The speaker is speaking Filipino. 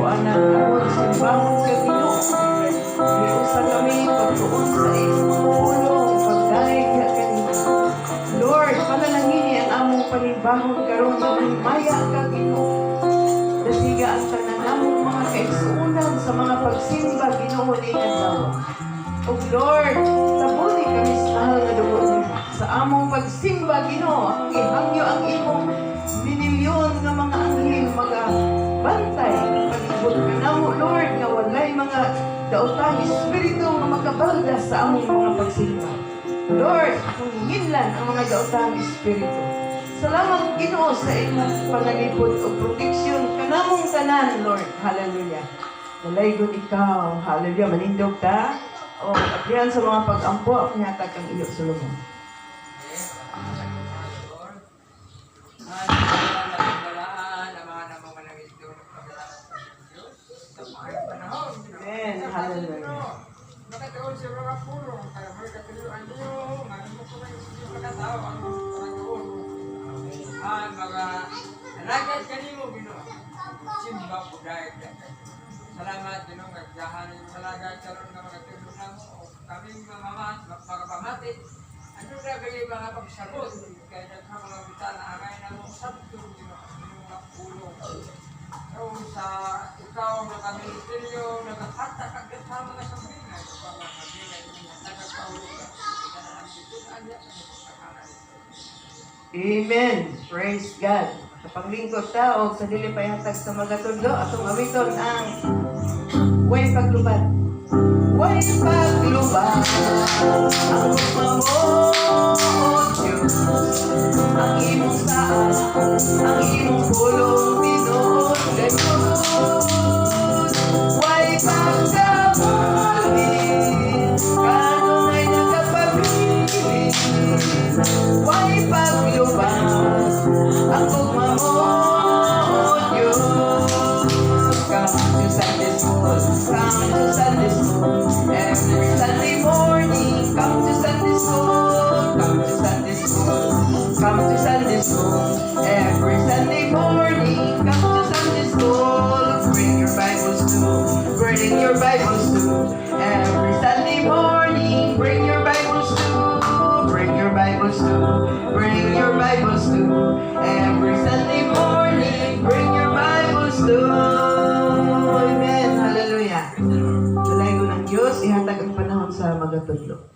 kuanan aron simbahon ka Ginoo. Iusa kami pagtuon sa imong pulong pagdaig ka kanimo. Lord, panalangini ang among panibahon karon nga mahimaya ka Ginoo. Dasiga ang tanan namong mga kaigsuonan sa mga pagsimba Ginoo ni adlaw. O Lord, tabuti kami sa mahal nga dugo niyo. Sa among pagsimba Ginoo, ang ihangyo ang imong minilyon nga mga anghel magabantay palibot ka namo Lord nga walay mga daotang espiritu nga makabalda sa among mga pagsimba. Lord, hinginlan ang mga daotang espiritu. Salamat Ginoo sa imong pangalipod o proteksyon kanamong tanan Lord. Hallelujah. Dalaygon ikaw. Hallelujah. Manindog ta. O abrihan sa mga pag-ampo ang hatag ang iyo Solomon. Amen. Hallelujah. Nakataon sa mga pulong, kaya may katuluan niyo, mo ko na yung pagkatao, ang nakataon. Mga nalagad kanimo, Ginoo. Simba po dahil. Salamat, Ginoo, nagdahan yung malagad, karoon na mga tulong mo, o kaming mga pamati. Ano na kayo mga pagsabot, kaya nagka mga bitana, angay na mong sabto, Ginoo, yung mga pulong. So, sa ikaw na kami itinyo, naghahatak agad sa mga sabihin, para mabilang yung nagkakaulog ka. Amen. Praise God. Sa paglingkod tao, sa dili payhatag sa mga tudlo, atong awiton ang way paglubad. Way paglubad, ang mamon Diyos, ang imong saan, ang imong pulong binuot ganyan. Way pagkabalin, kanunay nagkapabilin. Way paglubad, ang mamon Diyos. Come to Sunday school, come to Sunday school. Every Sunday morning, come to Sunday school, come to Sunday school, come to Sunday school. Every Sunday morning, come to Sunday school. Bring your Bibles too, bring your Bibles too. Every Sunday morning, bring your Bibles too, bring your Bibles too, bring your Bibles too. Every Sunday morning, bring your Bibles too. Amen. Hallelujah. Sa layo ng Diyos, ihatag ang panahon sa magatudlo.